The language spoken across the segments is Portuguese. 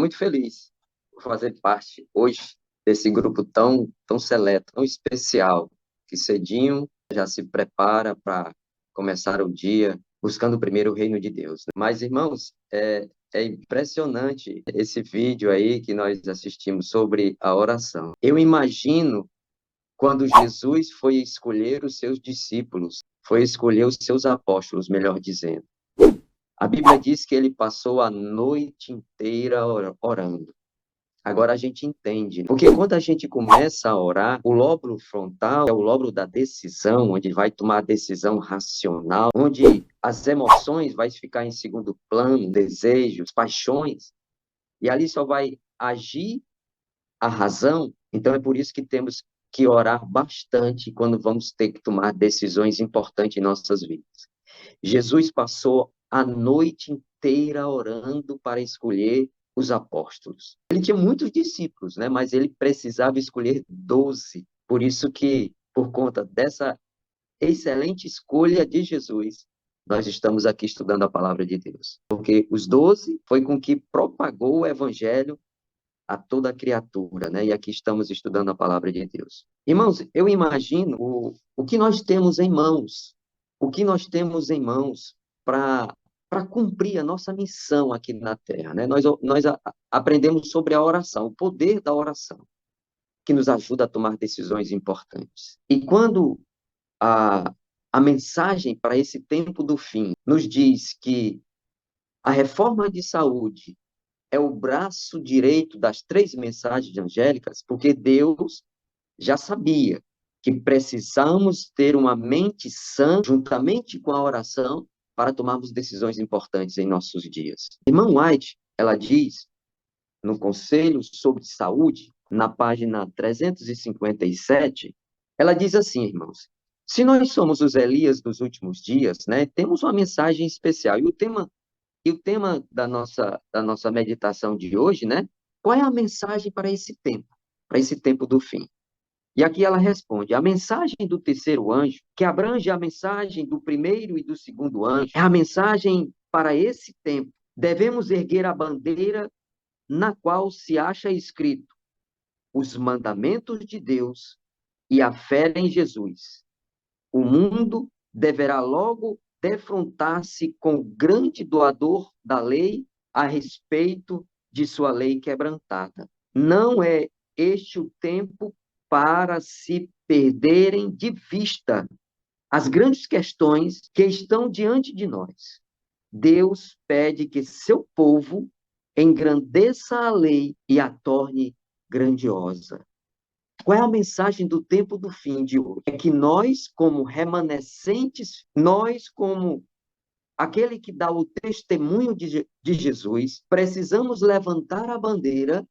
muito feliz por fazer parte hoje desse grupo tão seleto, tão especial, que cedinho já se prepara para começar o dia buscando primeiro o reino de Deus. Mas, irmãos, é impressionante esse vídeo aí que nós assistimos sobre a oração. Eu imagino quando Jesus foi escolher os seus discípulos, foi escolher os seus apóstolos, melhor dizendo. A Bíblia diz que ele passou a noite inteira orando. Agora a gente entende, porque quando a gente começa a orar, o lóbulo frontal é o lóbulo da decisão, onde vai tomar a decisão racional, onde as emoções vai ficar em segundo plano, desejos, paixões, e ali só vai agir a razão. Então é por isso que temos que orar bastante quando vamos ter que tomar decisões importantes em nossas vidas. Jesus passou a noite inteira orando para escolher os apóstolos. Ele tinha muitos discípulos, né? Mas ele precisava escolher 12. Por isso que, por conta dessa excelente escolha de Jesus, nós estamos aqui estudando a palavra de Deus. Porque os 12 foi com que propagou o evangelho a toda criatura, né? E aqui estamos estudando a palavra de Deus. Irmãos, eu imagino o que nós temos em mãos, o que nós temos em mãos para cumprir a nossa missão aqui na Terra, né? Nós aprendemos sobre a oração, o poder da oração, que nos ajuda a tomar decisões importantes. E quando a, a mensagem para esse tempo do fim nos diz que a reforma de saúde é o braço direito das três mensagens angélicas, porque Deus já sabia que precisamos ter uma mente sã, juntamente com a oração, para tomarmos decisões importantes em nossos dias. Irmã White, ela diz, no Conselho sobre Saúde, na página 357, ela diz assim, irmãos, se nós somos os Elias dos últimos dias, né, temos uma mensagem especial. E o tema da nossa meditação de hoje, né? Qual é a mensagem para esse tempo do fim? E aqui ela responde: a mensagem do terceiro anjo, que abrange a mensagem do primeiro e do segundo anjo, é a mensagem para esse tempo. Devemos erguer a bandeira na qual se acha escrito os mandamentos de Deus e a fé em Jesus. O mundo deverá logo defrontar-se com o grande doador da lei a respeito de sua lei quebrantada. Não é este o tempo para se perderem de vista as grandes questões que estão diante de nós. Deus pede que seu povo engrandeça a lei e a torne grandiosa. Qual é a mensagem do tempo do fim de hoje? É que nós, como remanescentes, nós, como aquele que dá o testemunho de Jesus, precisamos levantar a bandeira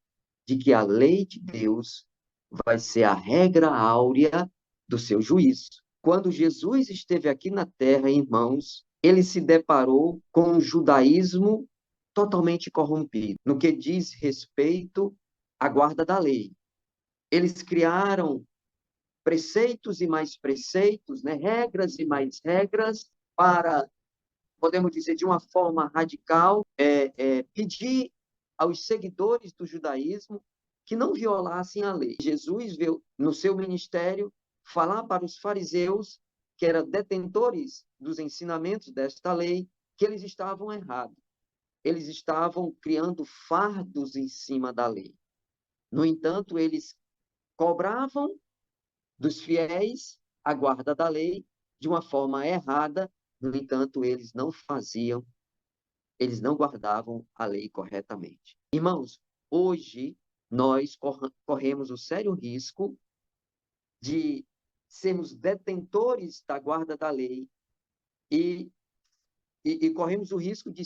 de que a lei de Deus vai ser a regra áurea do seu juízo. Quando Jesus esteve aqui na terra, irmãos, ele se deparou com um judaísmo totalmente corrompido, no que diz respeito à guarda da lei. Eles criaram preceitos e mais preceitos, né? Regras e mais regras, para, podemos dizer, de uma forma radical, pedir aos seguidores do judaísmo que não violassem a lei. Jesus veio, no seu ministério, falar para os fariseus, que eram detentores dos ensinamentos desta lei, que eles estavam errados. Eles estavam criando fardos em cima da lei. No entanto, eles cobravam dos fiéis a guarda da lei de uma forma errada, no entanto, eles não guardavam a lei corretamente. Irmãos, hoje nós corremos o sério risco de sermos detentores da guarda da lei e, e corremos o risco de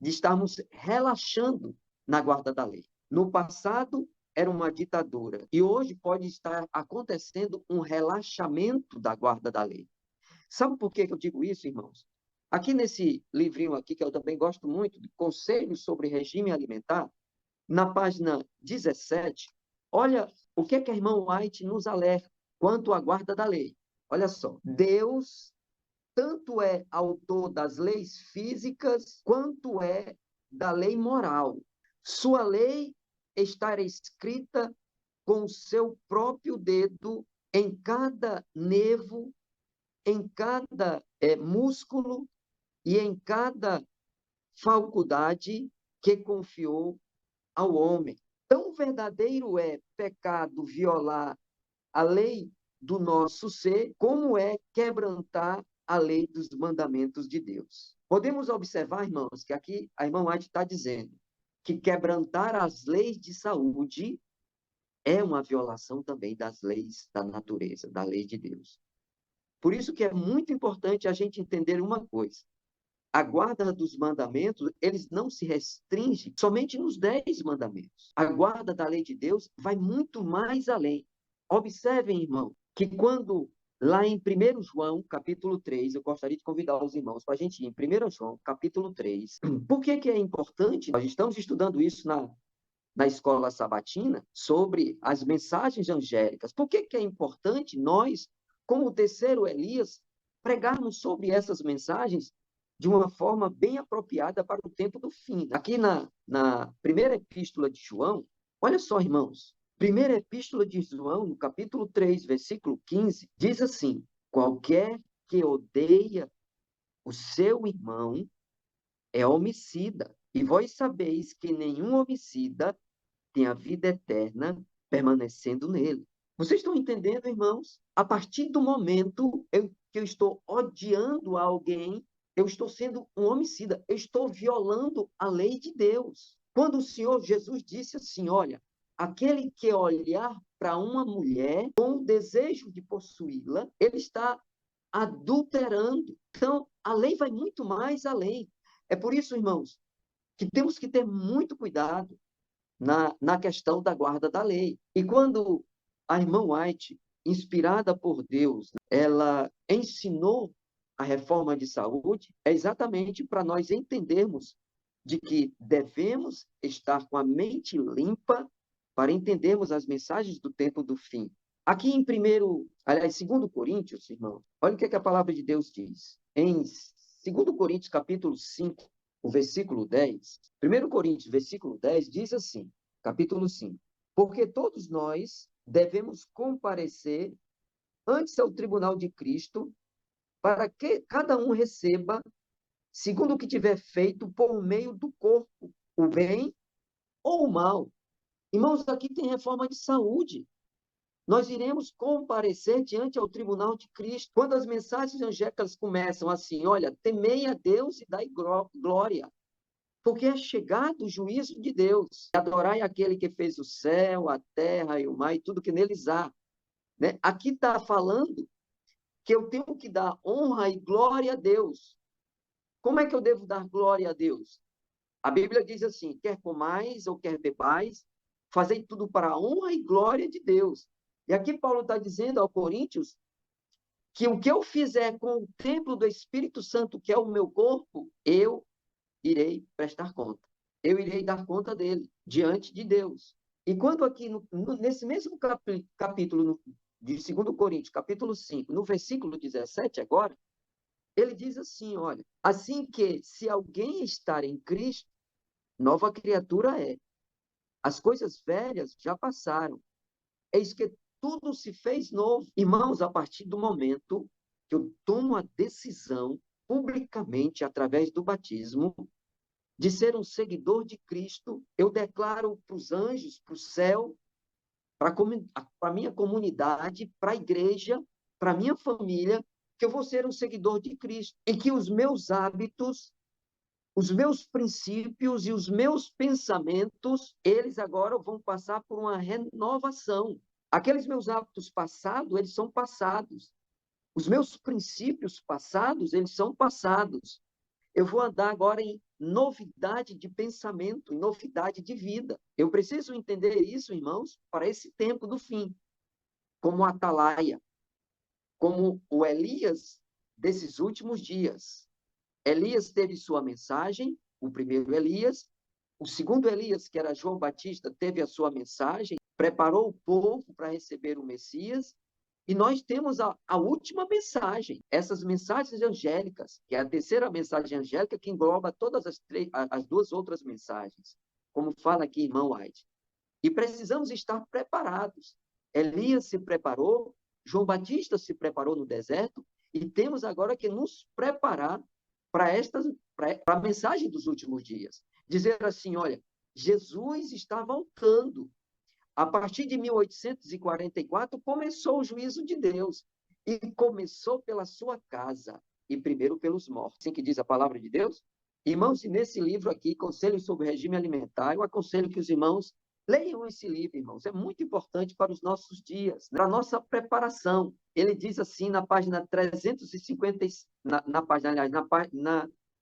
estarmos relaxando na guarda da lei. No passado, era uma ditadura. E hoje pode estar acontecendo um relaxamento da guarda da lei. Sabe por que eu digo isso, irmãos? Aqui nesse livrinho aqui, que eu também gosto muito, de Conselhos sobre Regime Alimentar, na página 17, olha o que a irmã White nos alerta quanto à guarda da lei. Olha só, Deus tanto é autor das leis físicas quanto é da lei moral. Sua lei estará escrita com o seu próprio dedo em cada nervo, em cada músculo e em cada faculdade que confiou ao homem. Tão verdadeiro é pecado violar a lei do nosso ser, como é quebrantar a lei dos mandamentos de Deus. Podemos observar, irmãos, que aqui a irmã White está dizendo que quebrantar as leis de saúde é uma violação também das leis da natureza, da lei de Deus. Por isso que é muito importante a gente entender uma coisa. A guarda dos mandamentos, eles não se restringem somente nos 10 mandamentos. A guarda da lei de Deus vai muito mais além. Observem, irmão, que quando lá em 1 João, capítulo 3, eu gostaria de convidar os irmãos para a gente ir em 1 João, capítulo 3. Por que é importante? Nós estamos estudando isso na escola sabatina, sobre as mensagens angélicas. Por que é importante nós, como o terceiro Elias, pregarmos sobre essas mensagens de uma forma bem apropriada para o tempo do fim? Aqui na primeira epístola de João, olha só, irmãos, primeira epístola de João, no capítulo 3, versículo 15, diz assim: qualquer que odeia o seu irmão é homicida, e vós sabeis que nenhum homicida tem a vida eterna permanecendo nele. Vocês estão entendendo, irmãos? A partir do momento que eu estou odiando alguém, eu estou sendo um homicida, eu estou violando a lei de Deus. Quando o Senhor Jesus disse assim: olha, aquele que olhar para uma mulher com o desejo de possuí-la, ele está adulterando. Então, a lei vai muito mais além. É por isso, irmãos, que temos que ter muito cuidado na questão da guarda da lei. E quando a irmã White, inspirada por Deus, ela ensinou a reforma de saúde, é exatamente para nós entendermos de que devemos estar com a mente limpa para entendermos as mensagens do tempo do fim. Aqui em segundo Coríntios, irmão, olha o que a palavra de Deus diz. Em segundo Coríntios, capítulo 5, o versículo 10, 1 Coríntios, versículo 10, diz assim, capítulo 5, porque todos nós devemos comparecer antes ao tribunal de Cristo, para que cada um receba, segundo o que tiver feito por meio do corpo, o bem ou o mal. Irmãos, aqui tem reforma de saúde. Nós iremos comparecer diante ao tribunal de Cristo. Quando as mensagens angélicas começam assim, olha, temei a Deus e dai glória, porque é chegado o juízo de Deus. Adorai aquele que fez o céu, a terra e o mar e tudo que neles há. Né? Aqui está falando que eu tenho que dar honra e glória a Deus. Como é que eu devo dar glória a Deus? A Bíblia diz assim, quer comais ou quer bebais, fazei tudo para a honra e glória de Deus. E aqui Paulo está dizendo ao Coríntios que o que eu fizer com o templo do Espírito Santo, que é o meu corpo, eu irei prestar conta. Eu irei dar conta dele, diante de Deus. E quando aqui, nesse mesmo capítulo de 2 Coríntios, capítulo 5, no versículo 17 agora, ele diz assim, olha, assim que se alguém estar em Cristo, nova criatura é. As coisas velhas já passaram. Eis que tudo se fez novo. Irmãos, a partir do momento que eu tomo a decisão, publicamente, através do batismo, de ser um seguidor de Cristo, eu declaro para os anjos, para o céu, para a minha comunidade, para a igreja, para a minha família, que eu vou ser um seguidor de Cristo. E que os meus hábitos, os meus princípios e os meus pensamentos, eles agora vão passar por uma renovação. Aqueles meus hábitos passados, eles são passados. Os meus princípios passados, eles são passados. Eu vou andar agora em novidade de pensamento, em novidade de vida. Eu preciso entender isso, irmãos, para esse tempo do fim. Como atalaia, como o Elias desses últimos dias. Elias teve sua mensagem, o primeiro Elias. O segundo Elias, que era João Batista, teve a sua mensagem, preparou o povo para receber o Messias. E nós temos a última mensagem, essas mensagens angélicas, que é a terceira mensagem angélica que engloba todas as duas outras mensagens. como fala aqui, irmão White. E precisamos estar preparados. Elias se preparou, João Batista se preparou no deserto, e temos agora que nos preparar para a mensagem dos últimos dias. Dizer assim, olha, Jesus está voltando. A partir de 1844, começou o juízo de Deus. E começou pela sua casa, e primeiro pelos mortos. Assim que diz a palavra de Deus. Irmãos, e nesse livro aqui, Conselhos sobre o Regime Alimentar, eu aconselho que os irmãos leiam esse livro, irmãos. É muito importante para os nossos dias, para a nossa preparação. Ele diz assim na página 350, aliás,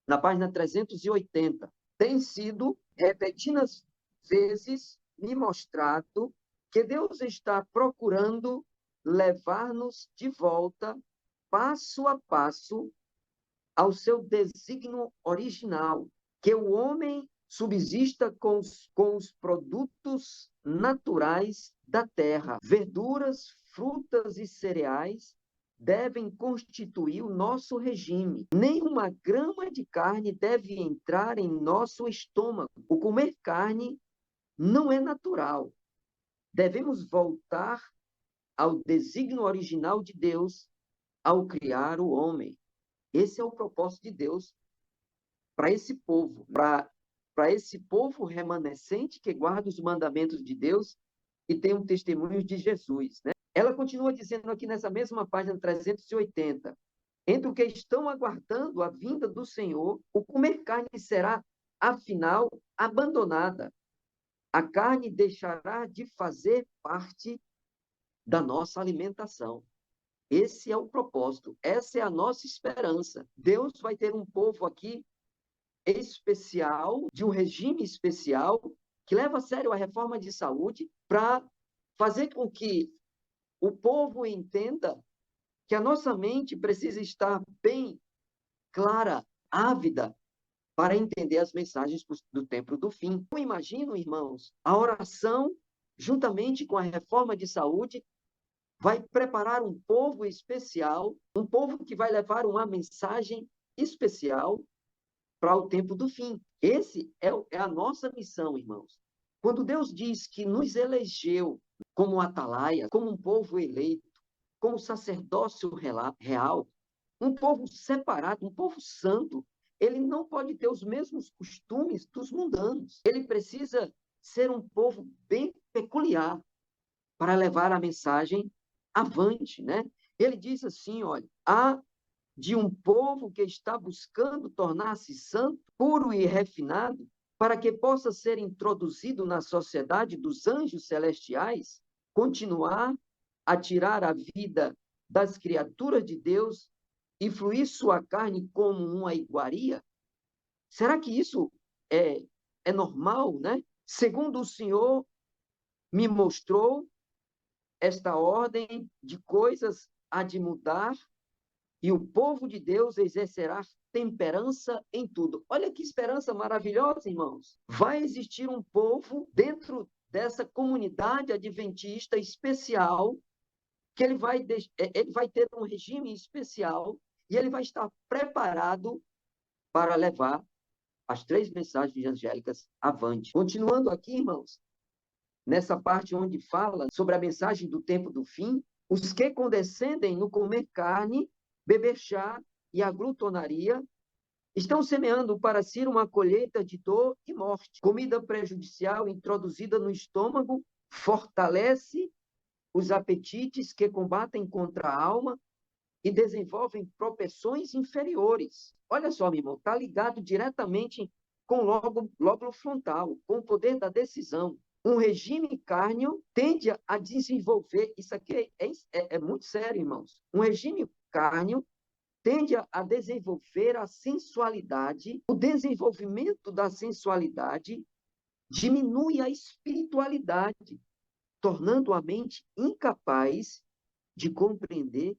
na página 380, tem sido repetidas vezes me mostrado que Deus está procurando levar-nos de volta, passo a passo, ao seu desígnio original, que o homem subsista com os produtos naturais da terra. Verduras, frutas e cereais devem constituir o nosso regime. Nenhuma grama de carne deve entrar em nosso estômago. O comer carne não é natural. Devemos voltar ao desígnio original de Deus ao criar o homem. Esse é o propósito de Deus para esse povo, para esse povo remanescente que guarda os mandamentos de Deus e tem um testemunho de Jesus, né? Ela continua dizendo aqui nessa mesma página 380, entre o que estão aguardando a vinda do Senhor, o comer carne será, afinal, abandonada. A carne deixará de fazer parte da nossa alimentação. Esse é o propósito, essa é a nossa esperança. Deus vai ter um povo aqui especial, de um regime especial, que leva a sério a reforma de saúde para fazer com que o povo entenda que a nossa mente precisa estar bem clara, ávida, para entender as mensagens do tempo do fim. Eu imagino, irmãos, a oração, juntamente com a reforma de saúde, vai preparar um povo especial, um povo que vai levar uma mensagem especial para o tempo do fim. Esse é a nossa missão, irmãos. Quando Deus diz que nos elegeu como atalaia, como um povo eleito, como sacerdócio real, um povo separado, um povo santo, ele não pode ter os mesmos costumes dos mundanos. Ele precisa ser um povo bem peculiar para levar a mensagem avante, né? Ele diz assim, olha, há de um povo que está buscando tornar-se santo, puro e refinado, para que possa ser introduzido na sociedade dos anjos celestiais, continuar a tirar a vida das criaturas de Deus e fluir sua carne como uma iguaria? Será que isso é normal, né? Segundo o Senhor me mostrou, esta ordem de coisas há de mudar e o povo de Deus exercerá temperança em tudo. Olha que esperança maravilhosa, irmãos. Vai existir um povo dentro dessa comunidade adventista especial, que ele vai ter um regime especial e ele vai estar preparado para levar as 3 mensagens angélicas avante. Continuando aqui, irmãos, nessa parte onde fala sobre a mensagem do tempo do fim, os que condescendem no comer carne, beber chá e a glutonaria, estão semeando para si uma colheita de dor e morte. Comida prejudicial introduzida no estômago fortalece os apetites que combatem contra a alma e desenvolvem propensões inferiores. Olha só, meu irmão, está ligado diretamente com o lóbulo frontal, com o poder da decisão. Um regime cárneo tende a desenvolver, isso aqui é muito sério, irmãos. Um regime cárneo tende a desenvolver a sensualidade, o desenvolvimento da sensualidade diminui a espiritualidade, tornando a mente incapaz de compreender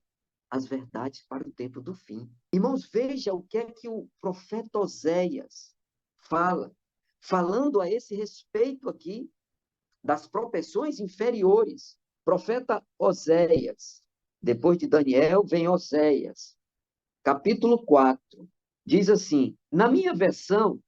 as verdades para o tempo do fim. Irmãos, veja o que é que o profeta Oséias fala, falando a esse respeito aqui das propensões inferiores. Profeta Oséias, depois de Daniel vem Oséias, capítulo 4, diz assim, na minha versão,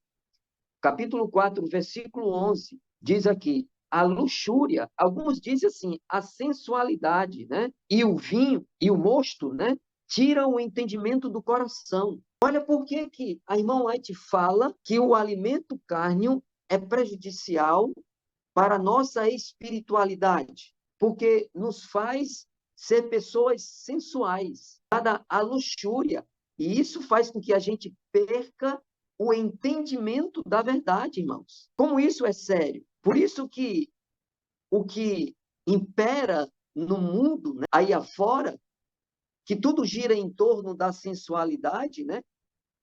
capítulo 4, versículo 11, diz aqui, a luxúria, alguns dizem assim, a sensualidade, né? E o vinho e o mosto, né? Tiram o entendimento do coração. Olha por que a irmã White fala que o alimento cárneo é prejudicial para a nossa espiritualidade, porque nos faz ser pessoas sensuais, dada a luxúria, e isso faz com que a gente perca o entendimento da verdade, irmãos. Como isso é sério? Por isso que o que impera no mundo, né, aí afora, que tudo gira em torno da sensualidade, né?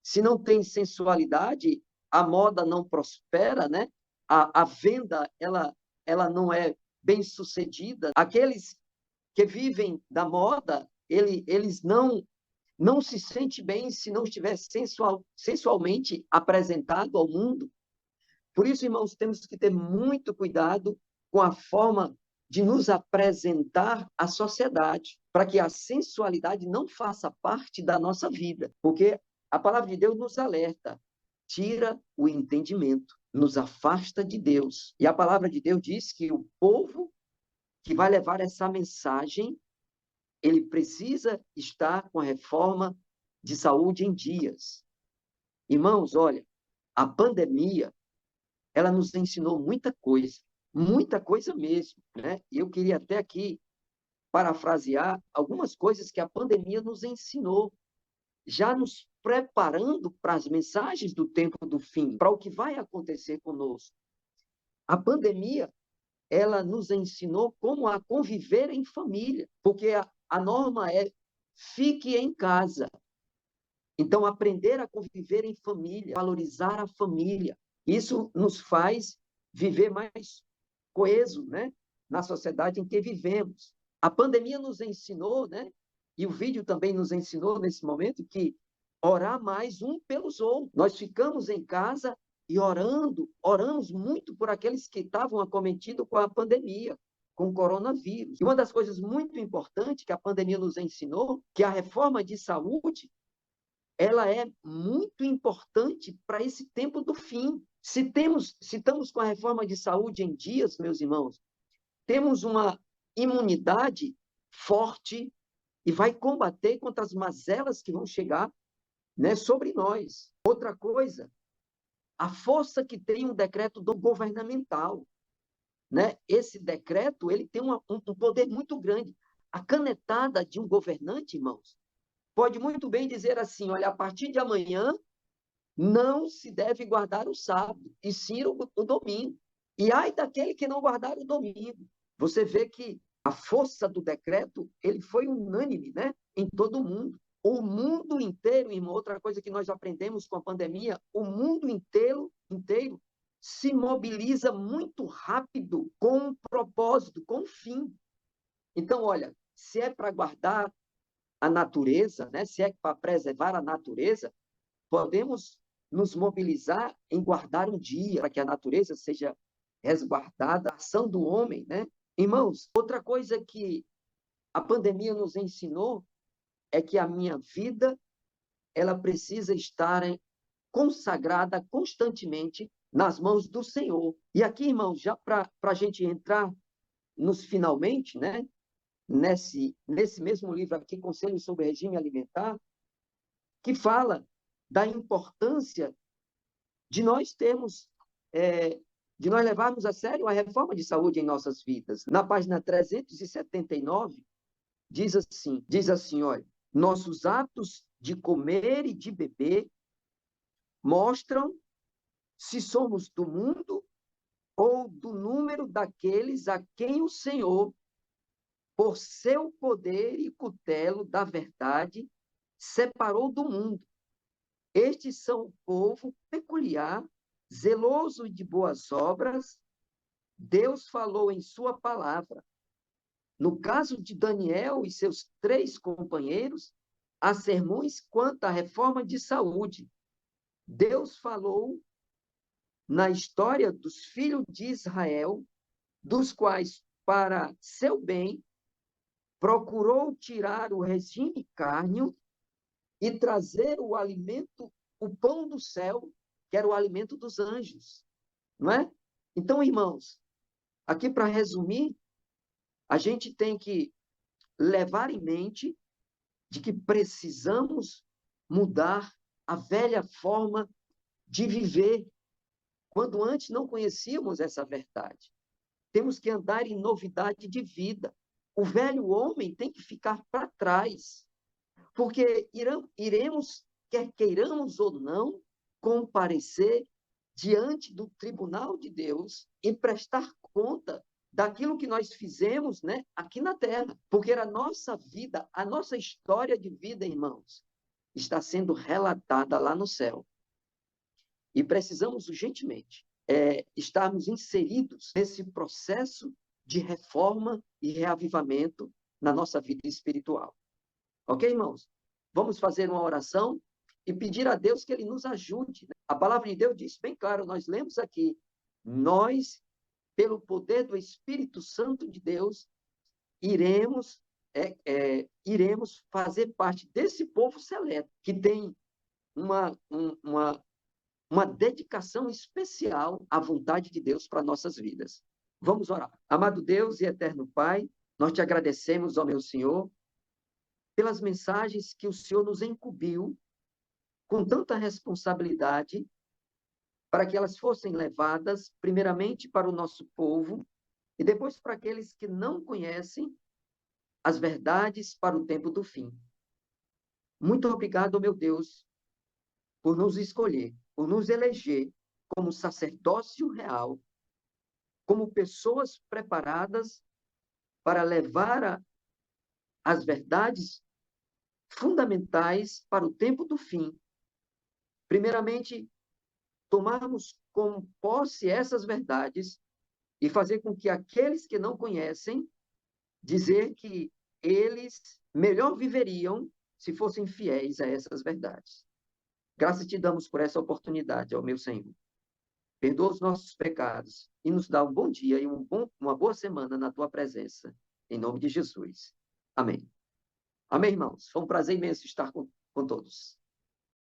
Se não tem sensualidade, a moda não prospera, né? A venda, ela não é bem sucedida. Aqueles que vivem da moda, eles não se sentem bem se não estiver sensualmente apresentado ao mundo. Por isso, irmãos, temos que ter muito cuidado com a forma de nos apresentar à sociedade, para que a sensualidade não faça parte da nossa vida, porque a palavra de Deus nos alerta, tira o entendimento, nos afasta de Deus. E a palavra de Deus diz que o povo que vai levar essa mensagem, ele precisa estar com a reforma de saúde em dias. Irmãos, olha, a pandemia ela nos ensinou muita coisa mesmo, né? E eu queria até aqui parafrasear algumas coisas que a pandemia nos ensinou, já nos preparando para as mensagens do tempo do fim, para o que vai acontecer conosco. A pandemia, ela nos ensinou como a conviver em família, porque a norma é fique em casa. Então, aprender a conviver em família, valorizar a família, isso nos faz viver mais coeso, né, na sociedade em que vivemos. A pandemia nos ensinou, né, e o vídeo também nos ensinou nesse momento que orar mais um pelos outros. Nós ficamos em casa e oramos muito por aqueles que estavam acometidos com a pandemia, com o coronavírus. E uma das coisas muito importantes que a pandemia nos ensinou, que a reforma de saúde ela é muito importante para esse tempo do fim. Se estamos com a reforma de saúde em dias, meus irmãos, temos uma imunidade forte e vai combater contra as mazelas que vão chegar, né, sobre nós. Outra coisa, a força que tem um decreto governamental, né? Esse decreto ele tem um poder muito grande. A canetada de um governante, irmãos, pode muito bem dizer assim, olha, a partir de amanhã não se deve guardar o sábado, e sim o domingo. E ai daquele que não guardar o domingo. Você vê que a força do decreto ele foi unânime, né, em todo o mundo. O mundo inteiro, irmão, outra coisa que nós aprendemos com a pandemia, o mundo inteiro se mobiliza muito rápido com um propósito, com um fim. Então, olha, se é para guardar a natureza, né, se é para preservar a natureza, podemos nos mobilizar em guardar um dia para que a natureza seja resguardada, a ação do homem, né? Irmãos, outra coisa que a pandemia nos ensinou é que a minha vida ela precisa estar consagrada constantemente nas mãos do Senhor. E aqui, irmãos, já para a gente entrar nos finalmente, né? Nesse mesmo livro aqui, Conselhos sobre Regime Alimentar, que fala da importância de nós termos, de nós levarmos a sério a reforma de saúde em nossas vidas. Na página 379, diz assim, olha, nossos atos de comer e de beber mostram se somos do mundo ou do número daqueles a quem o Senhor, por seu poder e cutelo da verdade, separou do mundo. Estes são o povo peculiar, zeloso de boas obras. Deus falou em sua palavra. No caso de Daniel e seus 3 companheiros, há sermões quanto à reforma de saúde. Deus falou na história dos filhos de Israel, dos quais, para seu bem, procurou tirar o regime cárneo e trazer o alimento, o pão do céu, que era o alimento dos anjos, não é? Então, irmãos, aqui para resumir, a gente tem que levar em mente de que precisamos mudar a velha forma de viver, quando antes não conhecíamos essa verdade. Temos que andar em novidade de vida. O velho homem tem que ficar para trás, porque iremos, quer queiramos ou não, comparecer diante do tribunal de Deus e prestar conta daquilo que nós fizemos, né, aqui na terra. Porque a nossa vida, a nossa história de vida, irmãos, está sendo relatada lá no céu. E precisamos urgentemente estarmos inseridos nesse processo de reforma e reavivamento na nossa vida espiritual. Ok, irmãos? Vamos fazer uma oração e pedir a Deus que Ele nos ajude. A palavra de Deus diz bem claro, nós lemos aqui, nós, pelo poder do Espírito Santo de Deus, iremos fazer parte desse povo seleto, que tem uma dedicação especial à vontade de Deus para nossas vidas. Vamos orar. Amado Deus e eterno Pai, nós te agradecemos, ó meu Senhor, pelas mensagens que o Senhor nos incumbiu com tanta responsabilidade para que elas fossem levadas, primeiramente, para o nosso povo e depois para aqueles que não conhecem as verdades para o tempo do fim. Muito obrigado, meu Deus, por nos escolher, por nos eleger como sacerdócio real, como pessoas preparadas para levar as verdades fundamentais para o tempo do fim. Primeiramente, tomarmos como posse essas verdades e fazer com que aqueles que não conhecem, dizer que eles melhor viveriam se fossem fiéis a essas verdades. Graças te damos por essa oportunidade, ó meu Senhor. Perdoa os nossos pecados e nos dá um bom dia e uma boa semana na tua presença. Em nome de Jesus. Amém. Amém, irmãos. Foi um prazer imenso estar com todos.